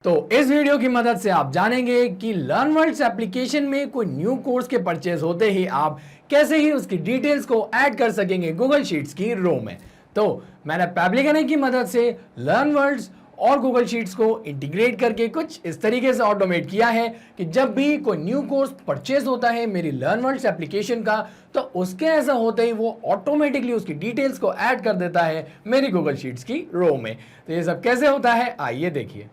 तो इस वीडियो की मदद से आप जानेंगे कि लर्नवर्ल्ड्स एप्लीकेशन में कोई न्यू कोर्स के परचेज होते ही आप कैसे ही उसकी डिटेल्स को ऐड कर सकेंगे गूगल शीट्स की रो में। तो मैंने पैब्लिकने की मदद से लर्नवर्ल्ड्स और गूगल शीट्स को इंटीग्रेट करके कुछ इस तरीके से ऑटोमेट किया है कि जब भी कोई न्यू कोर्स परचेज होता है मेरी लर्नवर्ल्ड्स एप्लीकेशन का, तो उसके ऐसा होते ही वो ऑटोमेटिकली उसकी डिटेल्स को ऐड कर देता है मेरी गूगल शीट्स की रो में। तो ये सब कैसे होता है आइए देखिए।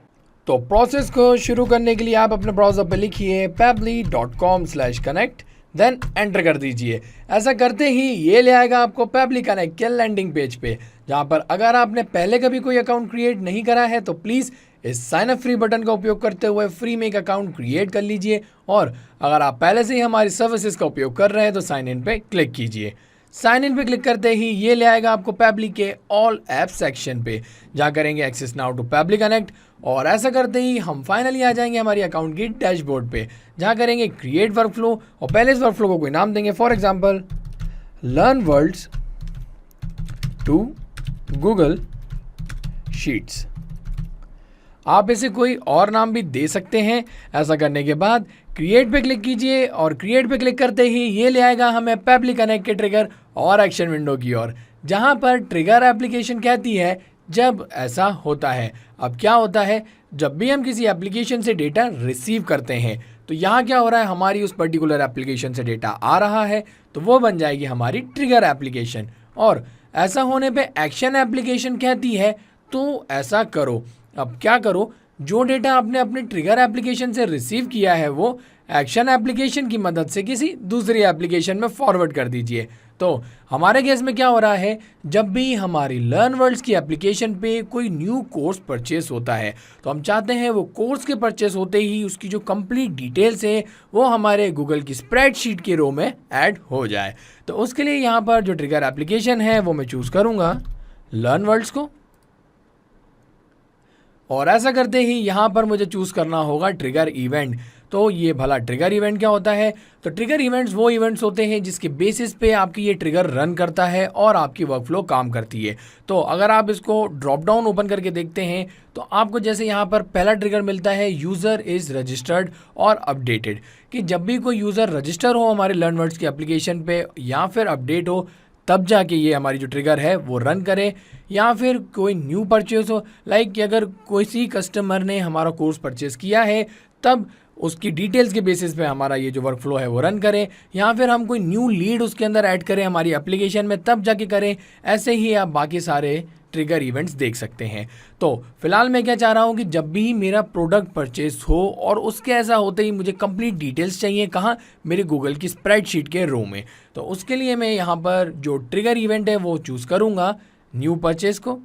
तो प्रोसेस को शुरू करने के लिए आप अपने ब्राउज़र पर लिखिए pabbly.com/connect, देन एंटर कर दीजिए। ऐसा करते ही ये ले आएगा आपको पैबली कनेक्ट के लैंडिंग पेज पे, जहाँ पर अगर आपने पहले कभी कोई अकाउंट क्रिएट नहीं करा है तो प्लीज़ इस साइन अप फ्री बटन का उपयोग करते हुए फ्री में एक अकाउंट क्रिएट कर लीजिए, और अगर आप पहले से ही हमारी सर्विसेज का उपयोग कर रहे हैं तो साइन इन पे क्लिक कीजिए। साइन इन पे क्लिक करते ही ये ले आएगा आपको पैबली के ऑल ऐप सेक्शन पे, जहाँ करेंगे access now to Pabbly Connect, और ऐसा करते ही हम फाइनली आ जाएंगे हमारी अकाउंट की डैशबोर्ड पे, जहाँ करेंगे क्रिएट वर्कफ्लो, और पहले इस वर्कफ्लो को कोई नाम देंगे, for example LearnWorlds to Google Sheets. आप इसे कोई और नाम भी दे सकते हैं। ऐसा करने के बाद क्रिएट पे क्लिक कीजिए, और क्रिएट पे क्लिक करते ही ये ले आएगा हमें पैबली कनेक्ट के ट्रिगर और एक्शन विंडो की ओर, जहां पर ट्रिगर एप्लीकेशन कहती है जब ऐसा होता है। अब क्या होता है, जब भी हम किसी एप्लीकेशन से डेटा रिसीव करते हैं तो यहाँ क्या हो रहा है, हमारी उस पर्टिकुलर एप्लीकेशन से डेटा आ रहा है तो वो बन जाएगी हमारी ट्रिगर एप्लीकेशन, और ऐसा होने पे एक्शन एप्लीकेशन कहती है तो ऐसा करो। अब क्या करो, जो डेटा आपने अपने ट्रिगर एप्लीकेशन से रिसीव किया है वो एक्शन एप्लीकेशन की मदद से किसी दूसरी एप्लीकेशन में फॉरवर्ड कर दीजिए। तो हमारे केस में क्या हो रहा है, जब भी हमारी लर्नवर्ल्ड्स की एप्लीकेशन पे कोई न्यू कोर्स परचेस होता है तो हम चाहते हैं वो कोर्स के परचेस होते ही उसकी जो कंप्लीट डिटेल्स है वो हमारे गूगल की स्प्रेडशीट के रो में ऐड हो जाए। तो उसके लिए यहाँ पर जो ट्रिगर एप्लीकेशन है वो मैं चूज़ करूँगा लर्नवर्ल्ड्स को, और ऐसा करते ही यहाँ पर मुझे चूज़ करना होगा ट्रिगर इवेंट। तो ये भला ट्रिगर इवेंट क्या होता है, तो ट्रिगर इवेंट्स वो इवेंट्स होते हैं जिसके बेसिस पे आपकी ये ट्रिगर रन करता है और आपकी वर्कफ्लो काम करती है। तो अगर आप इसको ड्रॉप डाउन ओपन करके देखते हैं तो आपको जैसे यहाँ पर पहला ट्रिगर मिलता है यूज़र इज़ रजिस्टर्ड और अपडेटेड, कि जब भी कोई यूज़र रजिस्टर हो हमारे लर्नवर्ल्ड्स की एप्लीकेशन पे या फिर अपडेट हो तब जाके ये हमारी जो ट्रिगर है वो रन करे, या फिर कोई न्यू परचेज हो, लाइक कि अगर किसी कस्टमर ने हमारा कोर्स परचेज किया है तब उसकी डिटेल्स के बेसिस पे हमारा ये जो वर्कफ्लो है वो रन करें, या फिर हम कोई न्यू लीड उसके अंदर ऐड करें हमारी एप्लीकेशन में तब जाके करें। ऐसे ही आप बाकी सारे ट्रिगर इवेंट्स देख सकते हैं। तो फिलहाल मैं क्या चाह रहा हूँ कि जब भी मेरा प्रोडक्ट परचेज हो और उसके ऐसा होते ही मुझे कंप्लीट डिटेल्स चाहिए, कहाँ, मेरे गूगल की स्प्रेडशीट के रो में, तो उसके लिए मैं यहाँ पर जो ट्रिगर इवेंट है वो चूज़ करूँगा न्यू परचेज को,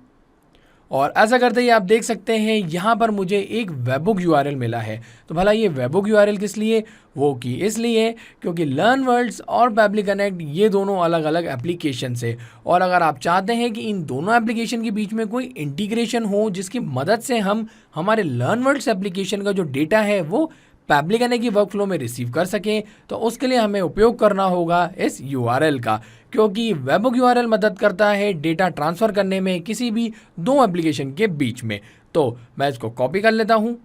और ऐसा करते ही आप देख सकते हैं यहाँ पर मुझे एक वेबबुक यूआरएल मिला है। तो भला ये वेबबुक यूआरएल किस लिए, वो कि इसलिए क्योंकि लर्नवर्ल्ड्स और पैबली कनेक्ट ये दोनों अलग अलग एप्लीकेशन है, और अगर आप चाहते हैं कि इन दोनों एप्लीकेशन के बीच में कोई इंटीग्रेशन हो जिसकी मदद से हम हमारे लर्नवर्ल्ड्स एप्लीकेशन का जो डेटा है वो पैबली कनेक्ट की वर्कफ्लो में रिसीव कर सकें, तो उसके लिए हमें उपयोग करना होगा इस यूआरएल का, क्योंकि वेबबुक यूआरएल मदद करता है डेटा ट्रांसफ़र करने में किसी भी दो एप्लीकेशन के बीच में। तो मैं इसको कॉपी कर लेता हूँ,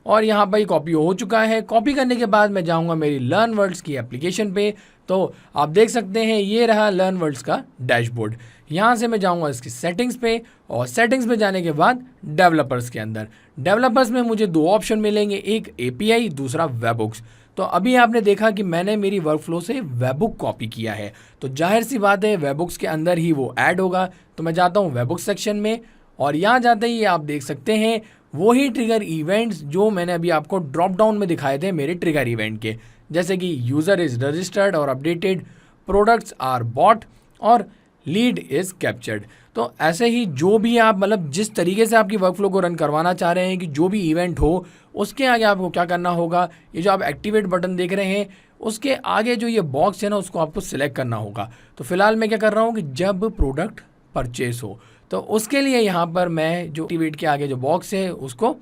और यहाँ पर कॉपी हो चुका है। कॉपी करने के बाद मैं जाऊँगा मेरी लर्नवर्ल्ड्स की एप्लीकेशन पे, तो आप देख सकते हैं ये रहा लर्नवर्ल्ड्स का डैशबोर्ड। यहाँ से मैं जाऊँगा इसकी सेटिंग्स पे, और सेटिंग्स पे जाने के बाद डेवलपर्स के अंदर, डेवलपर्स में मुझे दो ऑप्शन मिलेंगे, एक एपीआई, दूसरा वेबबुक्स। तो अभी आपने देखा कि मैंने मेरी वर्कफ्लो से वेबबुक कॉपी किया है, तो जाहिर सी बात है वेबबुक्स के अंदर ही वो ऐड होगा। तो मैं जाता हूँ वेबबुक्स सेक्शन में, और यहाँ जाते ही आप देख सकते हैं वही ट्रिगर इवेंट्स जो मैंने अभी आपको ड्रॉप डाउन में दिखाए थे मेरे ट्रिगर इवेंट के, जैसे कि यूज़र इज़ रजिस्टर्ड और अपडेटेड, प्रोडक्ट्स आर बॉट और लीड इज़ कैप्चर्ड। तो ऐसे ही जो भी आप मतलब जिस तरीके से आपकी वर्कफ्लो को रन करवाना चाह रहे हैं कि जो भी इवेंट हो उसके आगे आपको क्या करना होगा, ये जो आप एक्टिवेट बटन देख रहे हैं उसके आगे जो ये बॉक्स है ना उसको आपको सिलेक्ट करना होगा। तो फिलहाल मैं क्या कर रहा हूँ कि जब प्रोडक्ट परचेस हो, तो उसके लिए यहाँ पर मैं जो एक्टिवेट के आगे जो बॉक्स है उसको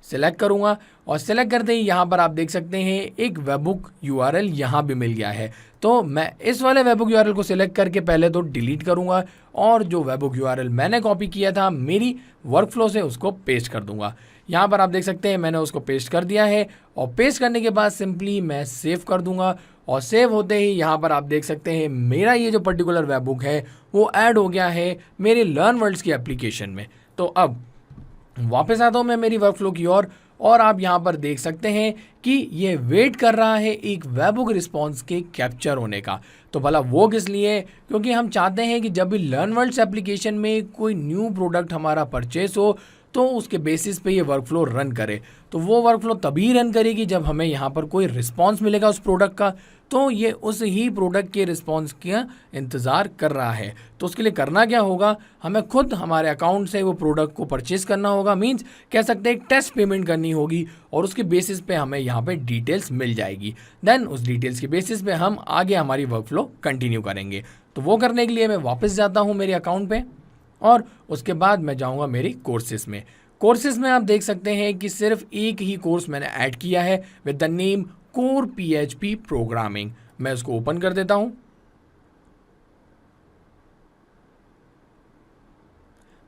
सिलेक्ट करूँगा, और सिलेक्ट करते ही यहाँ पर आप देख सकते हैं एक वेबबुक यूआरएल यहाँ भी मिल गया है। तो मैं इस वाले वेबबुक यूआरएल को सिलेक्ट करके पहले तो डिलीट करूँगा, और जो वेबबुक यूआरएल मैंने कॉपी किया था मेरी वर्कफ्लो से उसको पेस्ट कर दूँगा। यहाँ पर आप देख सकते हैं मैंने उसको पेस्ट कर दिया है और पेस्ट करने के बाद सिंपली मैं सेव कर दूंगा और सेव होते ही यहाँ पर आप देख सकते हैं मेरा ये जो पर्टिकुलर वेब बुक है वो ऐड हो गया है मेरे लर्न वर्ल्ड्स की एप्लीकेशन में। तो अब वापस आता हूँ मैं मेरी वर्कफ्लो की ओर और आप यहाँ पर देख सकते हैं कि ये वेट कर रहा है एक वेबबुक रिस्पॉन्स के कैप्चर होने का। तो भला वो किस लिए? क्योंकि हम चाहते हैं कि जब भी लर्न वर्ल्ड्स एप्लीकेशन में कोई न्यू प्रोडक्ट हमारा परचेस हो तो उसके बेसिस पे ये वर्कफ्लो रन करे। तो वो वर्कफ्लो तभी रन करेगी जब हमें यहाँ पर कोई रिस्पॉन्स मिलेगा उस प्रोडक्ट का, तो ये उस ही प्रोडक्ट के रिस्पॉन्स का इंतज़ार कर रहा है। तो उसके लिए करना क्या होगा, हमें खुद हमारे अकाउंट से वो प्रोडक्ट को परचेस करना होगा, मीन्स कह सकते हैं एक टेस्ट पेमेंट करनी होगी और उसके बेसिस पे हमें यहाँ पे डिटेल्स मिल जाएगी। देन उस डिटेल्स के बेसिस पे हम आगे हमारी वर्कफ्लो कंटिन्यू करेंगे। तो वो करने के लिए मैं वापस जाता हूँ मेरे अकाउंट पे और उसके बाद मैं जाऊँगा मेरी कोर्सेज में। कोर्सेज में आप देख सकते हैं कि सिर्फ एक ही कोर्स मैंने ऐड किया है with the name core PHP programming. मैं उसको ओपन कर देता हूं।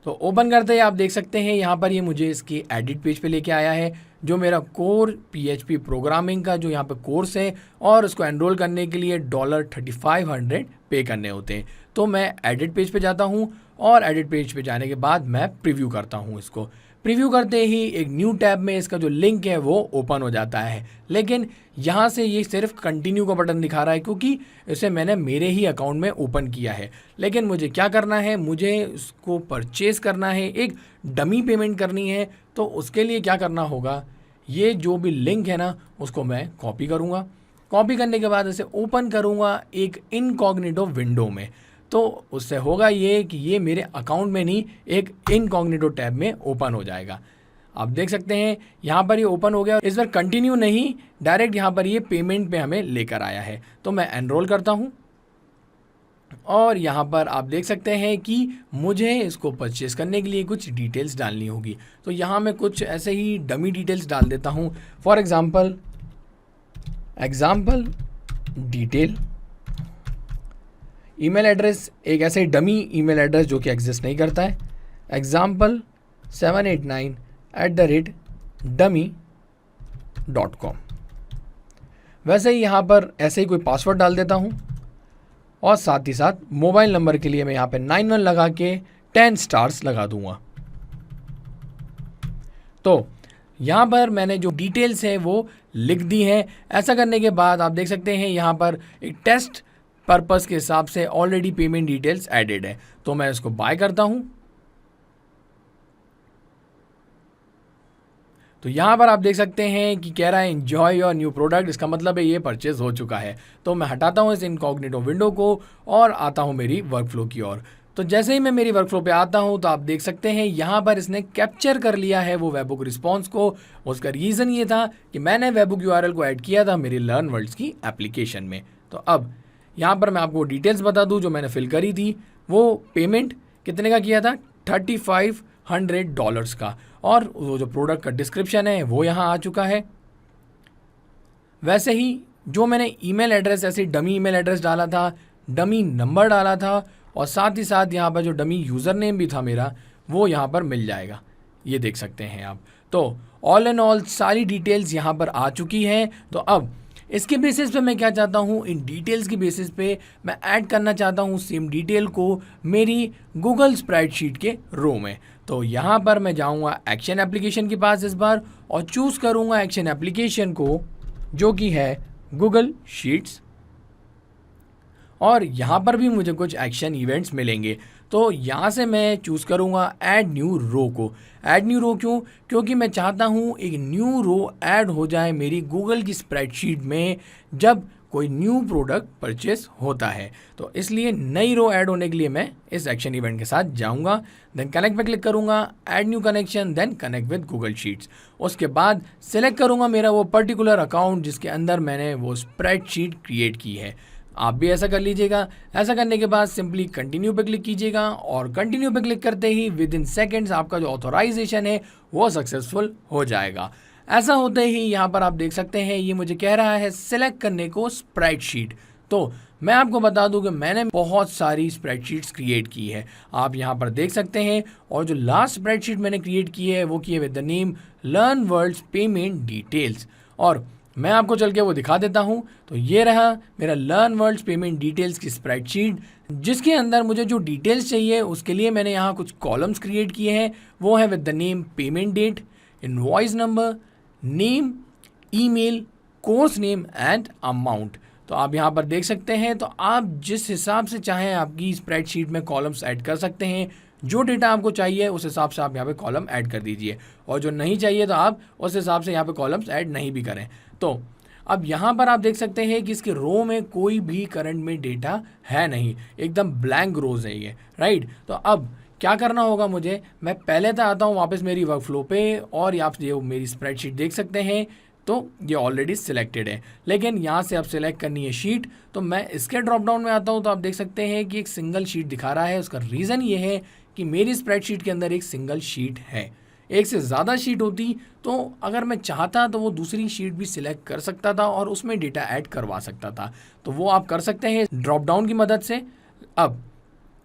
तो ओपन करते ही आप देख सकते हैं यहाँ पर ये मुझे इसके एडिट पेज पे लेके आया है जो मेरा कोर PHP प्रोग्रामिंग का जो यहाँ पे कोर्स है और उसको एनरोल करने के लिए $3500 पे करने होते हैं। तो मैं एडिट पेज पे जाता हूँ और एडिट पेज पे जाने के बाद मैं प्रीव्यू करता हूँ इसको। प्रीव्यू करते ही एक न्यू टैब में इसका जो लिंक है वो ओपन हो जाता है, लेकिन यहाँ से ये सिर्फ कंटिन्यू का बटन दिखा रहा है क्योंकि इसे मैंने मेरे ही अकाउंट में ओपन किया है। लेकिन मुझे क्या करना है, मुझे इसको परचेज़ करना है, एक डमी पेमेंट करनी है। तो उसके लिए क्या करना होगा, ये जो भी लिंक है ना उसको मैं कॉपी करूँगा। कॉपी करने के बाद इसे ओपन करूँगा एक इनकॉग्निटो विंडो में। तो उससे होगा ये कि ये मेरे अकाउंट में नहीं एक इनकॉग्निटो टैब में ओपन हो जाएगा। आप देख सकते हैं यहाँ पर ये ओपन हो गया। इस बार कंटिन्यू नहीं, डायरेक्ट यहाँ पर ये पेमेंट पे हमें लेकर आया है। तो मैं एनरोल करता हूँ और यहाँ पर आप देख सकते हैं कि मुझे इसको परचेस करने के लिए कुछ डिटेल्स डालनी होगी। तो यहाँ मैं कुछ ऐसे ही डमी डिटेल्स डाल देता हूँ। For example detail, email address एक ऐसे डमी ईमेल एड्रेस जो कि एग्जिस्ट नहीं करता है, example789@dummy.com। वैसे ही यहाँ पर ऐसे ही कोई पासवर्ड डाल देता हूँ और साथ ही साथ मोबाइल नंबर के लिए मैं यहाँ पे 91 लगा के 10 स्टार्स लगा दूंगा। तो यहाँ पर मैंने जो डिटेल्स है वो लिख दी हैं। ऐसा करने के बाद आप देख सकते हैं यहाँ पर एक टेस्ट पर्पस के हिसाब से ऑलरेडी पेमेंट डिटेल्स एडेड है। तो मैं इसको बाय करता हूं। तो यहां पर आप देख सकते हैं कि कह रहा है एंजॉय योर न्यू प्रोडक्ट, इसका मतलब है ये परचेज हो चुका है। तो मैं हटाता हूं इस इनकॉग्निटो विंडो को और आता हूं मेरी वर्कफ्लो की ओर। तो जैसे ही मैं मेरी वर्कफ्लो पे आता हूं तो आप देख सकते हैं यहाँ पर इसने कैप्चर कर लिया है वो वेबबुक रिस्पॉन्स को। उसका रीज़न ये था कि मैंने वेबबुक URL को ऐड किया था मेरी लर्न वर्ल्ड्स की एप्लीकेशन में। तो अब यहाँ पर मैं आपको डिटेल्स बता दूँ जो मैंने फिल करी थी। वो पेमेंट कितने का किया था, $3500 का, और वो जो प्रोडक्ट का डिस्क्रिप्शन है वो यहाँ आ चुका है। वैसे ही जो मैंने ईमेल एड्रेस ऐसे डमी ईमेल एड्रेस डाला था, डमी नंबर डाला था और साथ ही साथ यहाँ पर जो डमी यूज़र नेम भी था मेरा वो यहाँ पर मिल जाएगा, ये देख सकते हैं आप। तो ऑल एंड ऑल सारी डिटेल्स यहाँ पर आ चुकी हैं। तो अब इसके बेसिस पे मैं क्या चाहता हूँ, इन डिटेल्स की बेसिस पे मैं ऐड करना चाहता हूँ सेम डिटेल को मेरी गूगल स्प्रेडशीट के रो में। तो यहाँ पर मैं जाऊँगा एक्शन एप्लीकेशन के पास इस बार और चूज़ करूँगा एक्शन एप्लीकेशन को जो कि है गूगल शीट्स, और यहाँ पर भी मुझे कुछ एक्शन इवेंट्स मिलेंगे। तो यहाँ से मैं चूज़ करूँगा ऐड न्यू रो को। ऐड न्यू रो क्यों? क्योंकि मैं चाहता हूँ एक न्यू रो ऐड हो जाए मेरी गूगल की स्प्रेडशीट में जब कोई न्यू प्रोडक्ट परचेस होता है। तो इसलिए नई रो ऐड होने के लिए मैं इस एक्शन इवेंट के साथ जाऊँगा, देन कनेक्ट पे क्लिक करूँगा, add new connection, then connect with Google Sheets. उसके बाद सिलेक्ट करूँगा मेरा वो पर्टिकुलर अकाउंट जिसके अंदर मैंने वो स्प्रेडशीट क्रिएट की है। आप भी ऐसा कर लीजिएगा। ऐसा करने के बाद सिंपली कंटिन्यू पे क्लिक कीजिएगा और कंटिन्यू पे क्लिक करते ही विद इन सेकेंड्स आपका जो ऑथोराइजेशन है वो सक्सेसफुल हो जाएगा। ऐसा होते ही यहाँ पर आप देख सकते हैं ये मुझे कह रहा है सिलेक्ट करने को स्प्रेडशीट। तो मैं आपको बता दूं कि मैंने बहुत सारी स्प्रेडशीट्स क्रिएट की है, आप यहाँ पर देख सकते हैं। और जो लास्ट स्प्रेडशीट मैंने क्रिएट की है वो की है with the name Learn Worlds payment details. और मैं आपको चल के वो दिखा देता हूँ। तो ये रहा मेरा लर्न वर्ल्ड्स पेमेंट डिटेल्स की स्प्रेडशीट, जिसके अंदर मुझे जो डिटेल्स चाहिए उसके लिए मैंने यहाँ कुछ कॉलम्स क्रिएट किए हैं। वो है with the name payment date, invoice number, name, email, course name and amount. तो आप यहाँ पर देख सकते हैं। तो आप जिस हिसाब से चाहें आपकी स्प्रेडशीट में कॉलम्स ऐड कर सकते हैं। जो डेटा आपको चाहिए उस हिसाब से आप यहाँ पे कॉलम ऐड कर दीजिए, और जो नहीं चाहिए तो आप उस हिसाब से यहाँ पे कॉलम्स ऐड नहीं भी करें। तो अब यहाँ पर आप देख सकते हैं कि इसके रो में कोई भी करंट में डेटा है नहीं, एकदम ब्लैंक रोज है ये, राइट। तो अब क्या करना होगा मुझे, मैं पहले तो आता हूँ वापस मेरी वर्कफ्लो पे, और आप ये मेरी स्प्रेडशीट देख सकते हैं। तो ये ऑलरेडी सिलेक्टेड है, लेकिन यहाँ से आप सिलेक्ट करनी है शीट। तो मैं इसके ड्रॉप डाउन में आता हूँ, तो आप देख सकते हैं कि एक सिंगल शीट दिखा रहा है। उसका रीज़न ये है कि मेरी स्प्रेडशीट के अंदर एक सिंगल शीट है। एक से ज़्यादा शीट होती तो अगर मैं चाहता तो वो दूसरी शीट भी सिलेक्ट कर सकता था और उसमें डेटा ऐड करवा सकता था। तो वो आप कर सकते हैं ड्रॉप डाउन की मदद से। अब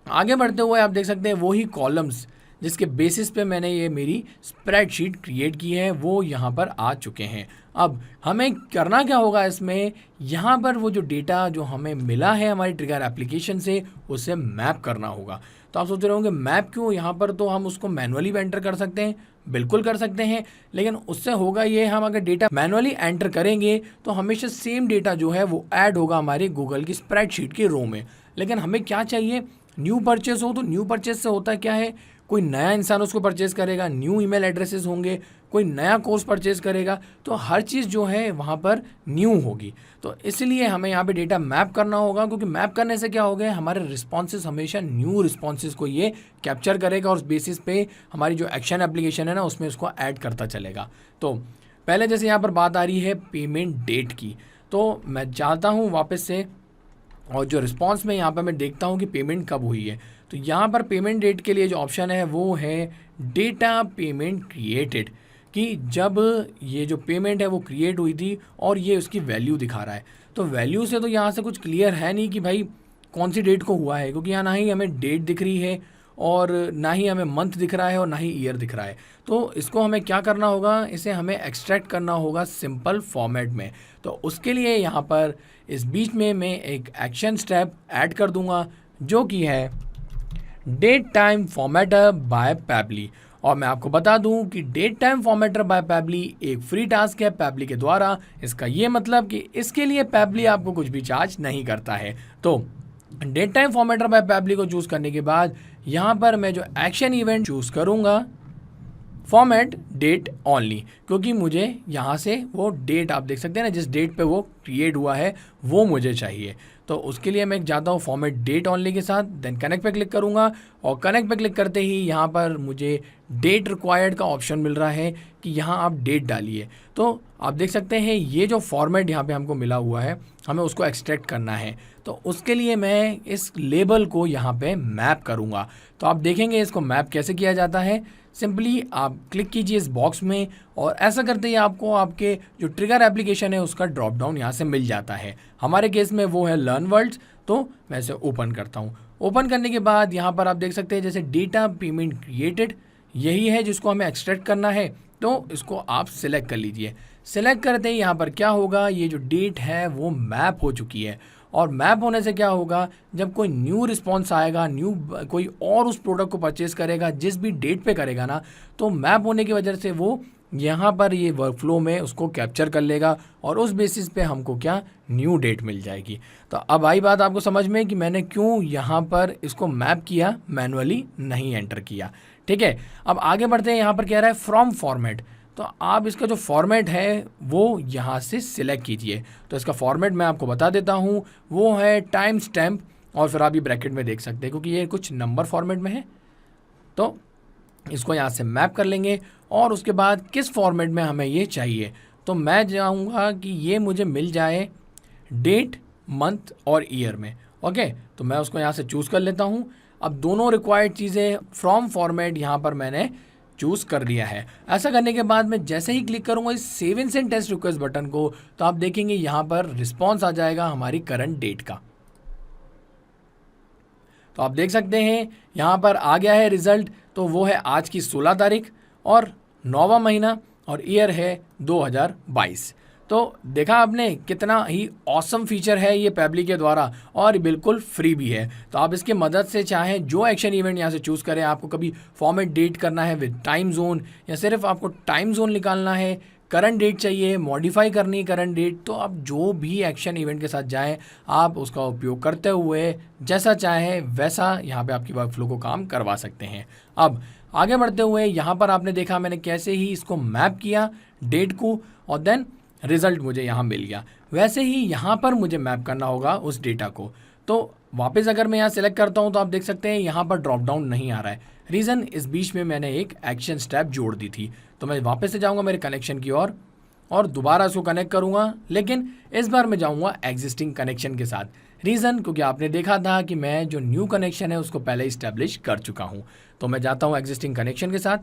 आगे बढ़ते हुए आप देख सकते हैं वही कॉलम्स जिसके बेसिस पे मैंने ये मेरी स्प्रेडशीट क्रिएट की है वो यहाँ पर आ चुके हैं। अब हमें करना क्या होगा इसमें, यहाँ पर वो जो डेटा जो हमें मिला है हमारी ट्रिगर एप्लीकेशन से उसे मैप करना होगा। तो आप सोच रहे होंगे मैप क्यों, यहाँ पर तो हम उसको मैनुअली भी एंटर कर सकते हैं। बिल्कुल कर सकते हैं, लेकिन उससे होगा ये, हम अगर डेटा मैनुअली एंटर करेंगे तो हमेशा सेम डेटा जो है वो ऐड होगा हमारे गूगल की स्प्रेडशीट के रो में। लेकिन हमें क्या चाहिए, न्यू परचेस हो। तो न्यू परचेस से होता क्या है, कोई नया इंसान उसको परचेस करेगा, न्यू ईमेल एड्रेसेस होंगे, कोई नया कोर्स परचेस करेगा, तो हर चीज़ जो है वहाँ पर न्यू होगी। तो इसलिए हमें यहाँ पे डेटा मैप करना होगा, क्योंकि मैप करने से क्या हो गया, हमारे रिस्पॉन्सेज हमेशा न्यू रिस्पॉन्सेज को ये कैप्चर करेगा और उस बेसिस पे हमारी जो एक्शन एप्लीकेशन है ना उसमें उसको ऐड करता चलेगा। तो पहले जैसे यहाँ पर बात आ रही है पेमेंट डेट की, तो मैं चाहता हूँ वापस से, और जो रिस्पॉन्स में यहाँ पर मैं देखता हूँ कि पेमेंट कब हुई है। तो यहाँ पर पेमेंट डेट के लिए जो ऑप्शन है वो है डेटा पेमेंट क्रिएटेड, कि जब ये जो पेमेंट है वो क्रिएट हुई थी और ये उसकी वैल्यू दिखा रहा है। तो वैल्यू से तो यहाँ से कुछ क्लियर है नहीं कि भाई कौन सी डेट को हुआ है, क्योंकि यहाँ ना ही हमें डेट दिख रही है और ना ही हमें मंथ दिख रहा है और ना ही ईयर दिख रहा है। तो इसको हमें क्या करना होगा, इसे हमें एक्सट्रैक्ट करना होगा सिंपल फॉर्मेट में। तो उसके लिए यहाँ पर इस बीच में मैं एक एक्शन स्टेप ऐड कर दूंगा जो कि है date time formatter by Pabbly. और मैं आपको बता दूं कि date time formatter by Pabbly एक फ्री टास्क है पैबली के द्वारा। इसका ये मतलब कि इसके लिए पैबली आपको कुछ भी चार्ज नहीं करता है। तो date time formatter by Pabbly को चूज करने के बाद यहाँ पर मैं जो एक्शन इवेंट चूज करूंगा फॉर्मेट डेट ओनली, क्योंकि मुझे यहाँ से वो डेट आप देख सकते हैं ना, जिस डेट पे वो क्रिएट हुआ है वो मुझे चाहिए। तो उसके लिए मैं जाता हूँ फॉर्मेट डेट ओनली के साथ, देन कनेक्ट पे क्लिक करूँगा और कनेक्ट पे क्लिक करते ही यहाँ पर मुझे डेट रिक्वायर्ड का ऑप्शन मिल रहा है कि यहाँ आप डेट डालिए। तो आप देख सकते हैं ये जो फॉर्मेट यहाँ पे हमको मिला हुआ है हमें उसको एक्सट्रैक्ट करना है। तो उसके लिए मैं इस लेबल को यहाँ पे मैप करूँगा। तो आप देखेंगे इसको मैप कैसे किया जाता है। सिंपली आप क्लिक कीजिए इस बॉक्स में और ऐसा करते ही आपको आपके जो ट्रिगर एप्लीकेशन है उसका ड्रॉप डाउन यहाँ से मिल जाता है। हमारे केस में वो है लर्न वर्ल्ड्स। तो मैं इसे ओपन करता हूँ। ओपन करने के बाद यहाँ पर आप देख सकते हैं जैसे डेटा पेमेंट क्रिएटेड यही है जिसको हमें एक्सट्रैक्ट करना है। तो इसको आप सिलेक्ट कर लीजिए। सिलेक्ट करते ही यहाँ पर क्या होगा, ये जो डेट है वो मैप हो चुकी है। और मैप होने से क्या होगा, जब कोई न्यू रिस्पॉन्स आएगा, न्यू कोई और उस प्रोडक्ट को परचेस करेगा जिस भी डेट पे करेगा ना, तो मैप होने की वजह से वो यहाँ पर ये वर्कफ्लो में उसको कैप्चर कर लेगा और उस बेसिस पे हमको क्या न्यू डेट मिल जाएगी। तो अब आई बात आपको समझ में कि मैंने क्यों यहाँ पर इसको मैप किया, मैनुअली नहीं एंटर किया। ठीक है, अब आगे बढ़ते हैं। यहाँ पर कह रहा है फ्रॉम फॉर्मेट, तो आप इसका जो फॉर्मेट है वो यहाँ से सिलेक्ट कीजिए। तो इसका फॉर्मेट मैं आपको बता देता हूँ, वो है टाइम स्टैम्प और फिर आप ये ब्रैकेट में देख सकते हैं क्योंकि ये कुछ नंबर फॉर्मेट में है। तो इसको यहाँ से मैप कर लेंगे और उसके बाद किस फॉर्मेट में हमें ये चाहिए, तो मैं चाहूँगा कि ये मुझे मिल जाए डेट, मंथ और ईयर में। ओके, तो मैं उसको यहाँ से चूज़ कर लेता हूँ। अब दोनों रिक्वायर्ड चीज़ें फ्रॉम फॉर्मेट यहाँ पर मैंने चूज़ कर लिया है। ऐसा करने के बाद मैं जैसे ही क्लिक करूंगा इस save and send test request button को, तो आप देखेंगे यहाँ पर रिस्पॉन्स आ जाएगा हमारी करंट डेट का। तो आप देख सकते हैं यहाँ पर आ गया है रिजल्ट, तो वो है आज की 16 तारीख और 9वां महीना और ईयर है 2022। तो देखा आपने कितना ही ऑसम फीचर है ये पेबली के द्वारा और बिल्कुल फ्री भी है। तो आप इसकी मदद से चाहें जो एक्शन इवेंट यहाँ से चूज़ करें, आपको कभी फॉर्मेट डेट करना है विद टाइम जोन या सिर्फ आपको टाइम जोन निकालना है, करंट डेट चाहिए, मॉडिफाई करनी है करंट डेट, तो आप जो भी एक्शन इवेंट के साथ जाएं आप उसका उपयोग करते हुए जैसा चाहें वैसा यहाँ पे आपकी वर्कफ्लो को काम करवा सकते हैं। अब आगे बढ़ते हुए यहाँ पर आपने देखा मैंने कैसे ही इसको मैप किया डेट को और देन रिजल्ट मुझे यहाँ मिल गया। वैसे ही यहाँ पर मुझे मैप करना होगा उस डेटा को। तो वापस अगर मैं यहाँ सेलेक्ट करता हूँ तो आप देख सकते हैं यहाँ पर ड्रॉप डाउन नहीं आ रहा है। रीज़न इस बीच में मैंने एक एक्शन स्टेप जोड़ दी थी। तो मैं वापस से जाऊँगा मेरे कनेक्शन की ओर और दोबारा इसको कनेक्ट करूँगा, लेकिन इस बार मैं जाऊँगा एग्जिस्टिंग कनेक्शन के साथ। रीज़न क्योंकि आपने देखा था कि मैं जो न्यू कनेक्शन है उसको पहले इस्टेब्लिश कर चुका हूँ। तो मैं जाता हूँ एग्जिस्टिंग कनेक्शन के साथ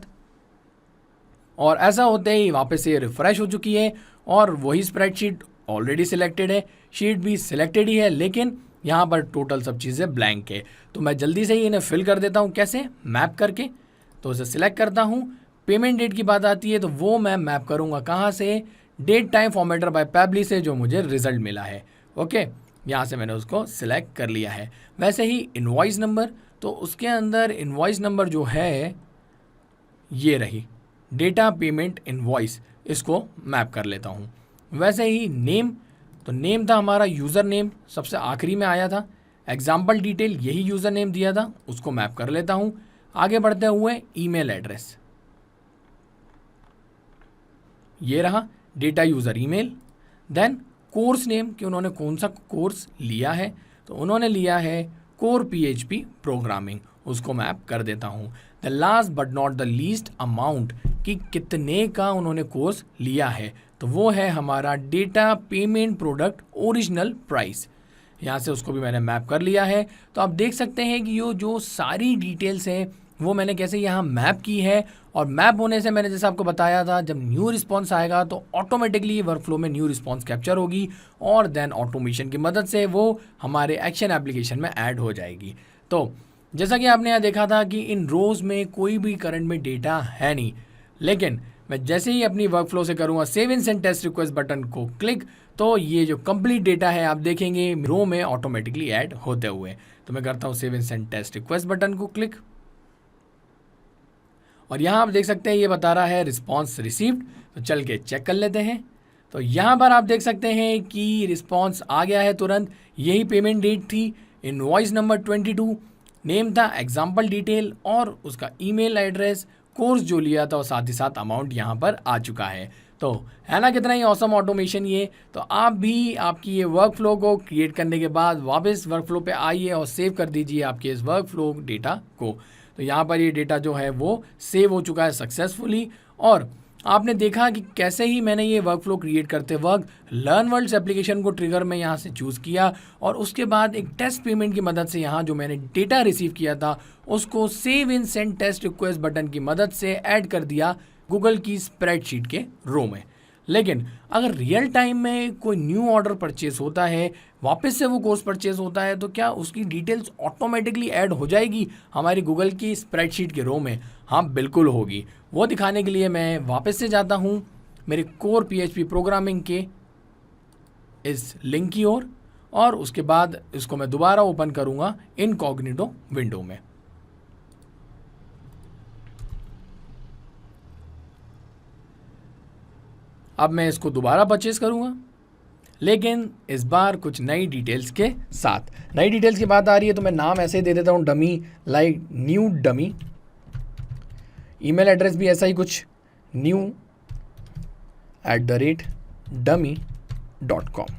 और ऐसा होते ही वापस से रिफ्रेश हो चुकी है और वही स्प्रेडशीट ऑलरेडी सिलेक्टेड है, शीट भी सिलेक्टेड ही है, लेकिन यहाँ पर टोटल सब चीज़ें ब्लैंक है। तो मैं जल्दी से ही इन्हें फिल कर देता हूँ। कैसे? मैप करके। तो उसे सिलेक्ट करता हूँ। पेमेंट डेट की बात आती है तो वो मैं मैप करूँगा कहाँ से? Date time formatter by Pabbly से, जो मुझे रिजल्ट मिला है। ओके, यहाँ से मैंने उसको सिलेक्ट कर लिया है। वैसे ही इनवॉइस नंबर, तो उसके अंदर इनवॉइस नंबर जो है ये रही डेटा पेमेंट इनवॉइस, इसको मैप कर लेता हूँ। वैसे ही नेम, तो नेम था हमारा यूज़र नेम, सबसे आखिरी में आया था। एग्जाम्पल डिटेल यही यूज़र नेम दिया था, उसको मैप कर लेता हूँ। आगे बढ़ते हुए ईमेल एड्रेस, ये रहा data user email. Then course name कि उन्होंने कौन सा कोर्स लिया है, तो उन्होंने लिया है कोर PHP प्रोग्रामिंग, उसको मैप कर देता हूँ। The last but not the least amount कि कितने का उन्होंने कोर्स लिया है, तो वो है हमारा data payment product original price. यहाँ से उसको भी मैंने मैप कर लिया है। तो आप देख सकते हैं कि ये जो सारी डिटेल्स हैं वो मैंने कैसे यहाँ मैप की है। और मैप होने से मैंने जैसे आपको बताया था जब न्यू रिस्पॉन्स आएगा तो ऑटोमेटिकली वर्कफ्लो में न्यू रिस्पॉन्स कैप्चर होगी और देन ऑटोमेशन की मदद से वो हमारे एक्शन एप्लीकेशन में ऐड हो जाएगी। तो जैसा कि आपने यहाँ देखा था कि इन रोज़ में कोई भी करंट में डेटा है नहीं, लेकिन मैं जैसे ही अपनी वर्कफ्लो से करूँगा save and send test request button को क्लिक, तो ये जो कंप्लीट डेटा है आप देखेंगे रो में ऑटोमेटिकली ऐड होते हुए। तो मैं करता हूँ save and send test request button को क्लिक और यहाँ आप देख सकते हैं ये बता रहा है रिस्पॉन्स रिसीव्ड। तो चल के चेक कर लेते हैं। तो यहाँ पर आप देख सकते हैं कि रिस्पॉन्स आ गया है तुरंत। यही पेमेंट डेट थी, इनवॉइस नंबर 22, नेम था एग्जाम्पल डिटेल और उसका ईमेल एड्रेस, कोर्स जो लिया था और साथ ही साथ अमाउंट यहाँ पर आ चुका है। तो है ना कितना ही ऑसम ऑटोमेशन ये। तो आप भी आपकी ये वर्कफ्लो को क्रिएट करने के बाद वापस वर्कफ्लो पे आइए और सेव कर दीजिए आपके इस वर्कफ्लो डेटा को। तो यहाँ पर ये डेटा जो है वो सेव हो चुका है सक्सेसफुली। और आपने देखा कि कैसे ही मैंने ये वर्कफ्लो क्रिएट करते वक्त लर्न वर्ल्ड्स एप्लीकेशन को ट्रिगर में यहाँ से चूज़ किया और उसके बाद एक टेस्ट पेमेंट की मदद से यहाँ जो मैंने डेटा रिसीव किया था उसको save in send test request button की मदद से ऐड कर दिया गूगल की स्प्रेडशीट के रो में। लेकिन अगर रियल टाइम में कोई न्यू ऑर्डर परचेस होता है, वापस से वो कोर्स परचेस होता है, तो क्या उसकी डिटेल्स ऑटोमेटिकली ऐड हो जाएगी हमारी गूगल की स्प्रेडशीट के रो में? हाँ बिल्कुल होगी। वो दिखाने के लिए मैं वापस से जाता हूँ मेरे कोर PHP प्रोग्रामिंग के इस लिंक की ओर और उसके बाद इसको मैं दोबारा ओपन करूँगा इनकॉग्निटो विंडो में। अब मैं इसको दोबारा परचेस करूँगा, लेकिन इस बार कुछ नई डिटेल्स के साथ। नई डिटेल्स की बात आ रही है तो मैं नाम ऐसे ही दे देता हूँ dummy, like new dummy. Email address भी ऐसा ही कुछ new@dummy.com।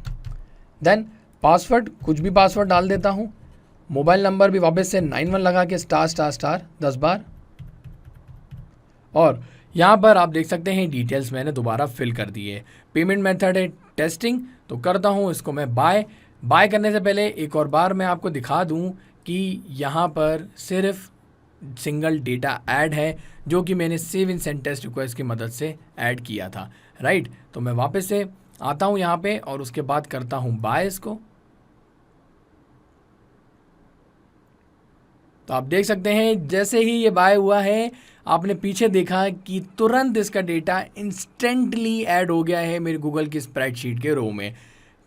देन पासवर्ड कुछ भी पासवर्ड डाल देता हूँ। मोबाइल नंबर भी वापस से 91 लगा के *** 10 बार। और यहाँ पर आप देख सकते हैं डिटेल्स मैंने दोबारा फिल कर दी है। पेमेंट मेथड है टेस्टिंग, तो करता हूँ इसको मैं बाय करने से पहले एक और बार मैं आपको दिखा दूँ कि यहाँ पर सिर्फ सिंगल डेटा ऐड है जो कि मैंने save in send test request की मदद से ऐड किया था, राइट। तो मैं वापस से आता हूँ यहाँ पे और उसके बाद करता हूँ बाय इसको। तो आप देख सकते हैं जैसे ही ये बाय हुआ है, आपने पीछे देखा कि तुरंत इसका डेटा इंस्टेंटली ऐड हो गया है मेरे गूगल की स्प्रेडशीट के रो में।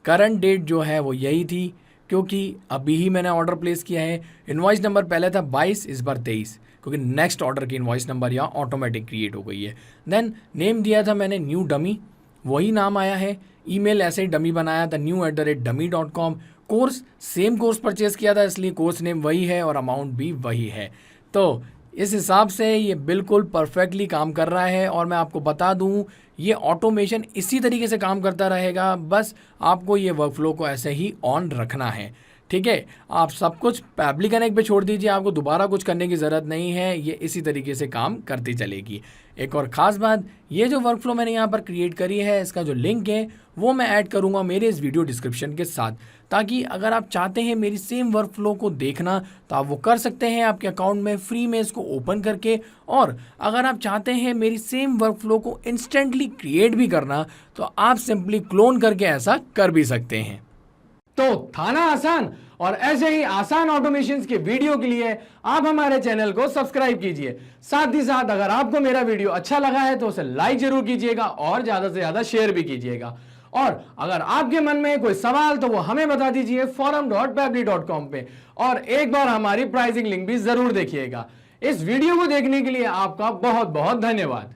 करंट डेट जो है वो यही थी, क्योंकि अभी ही मैंने ऑर्डर प्लेस किया है। इनवॉइस नंबर पहले था 22, इस बार 23, क्योंकि नेक्स्ट ऑर्डर की इनवॉइस नंबर यहाँ ऑटोमेटिक क्रिएट हो गई है। देन नेम दिया था मैंने न्यू डमी, वही नाम आया है। ईमेल ऐसे ही डमी बनाया था new@dummy.com। Course same course purchase किया था, इसलिए कोर्स नेम वही है और अमाउंट भी वही है। तो इस हिसाब से ये बिल्कुल परफेक्टली काम कर रहा है। और मैं आपको बता दूं, ये ऑटोमेशन इसी तरीके से काम करता रहेगा, बस आपको ये वर्कफ्लो को ऐसे ही ऑन रखना है, ठीक है। आप सब कुछ पैबली कनेक्ट पे छोड़ दीजिए, आपको दोबारा कुछ करने की ज़रूरत नहीं है, ये इसी तरीके से काम करती चलेगी। एक और ख़ास बात, ये जो वर्कफ्लो मैंने यहाँ पर क्रिएट करी है, इसका जो लिंक है वो मैं ऐड करूँगा मेरे इस वीडियो डिस्क्रिप्शन के साथ, ताकि अगर आप चाहते हैं मेरी सेम वर्कफ्लो को देखना तो आप वो कर सकते हैं आपके अकाउंट में फ्री में इसको ओपन करके। और अगर आप चाहते हैं मेरी सेम वर्कफ्लो को इंस्टेंटली क्रिएट भी करना, तो आप सिंपली क्लोन करके ऐसा कर भी सकते हैं। तो था ना आसान। और ऐसे ही आसान ऑटोमेशंस के वीडियो के लिए आप हमारे चैनल को सब्सक्राइब कीजिए। साथ ही साथ अगर आपको मेरा वीडियो अच्छा लगा है तो उसे लाइक जरूर कीजिएगा और ज्यादा से ज्यादा शेयर भी कीजिएगा। और अगर आपके मन में कोई सवाल तो वो हमें बता दीजिए forum.pabbly.com पे, और एक बार हमारी प्राइसिंग लिंक भी जरूर देखिएगा। इस वीडियो को देखने के लिए आपका बहुत बहुत धन्यवाद।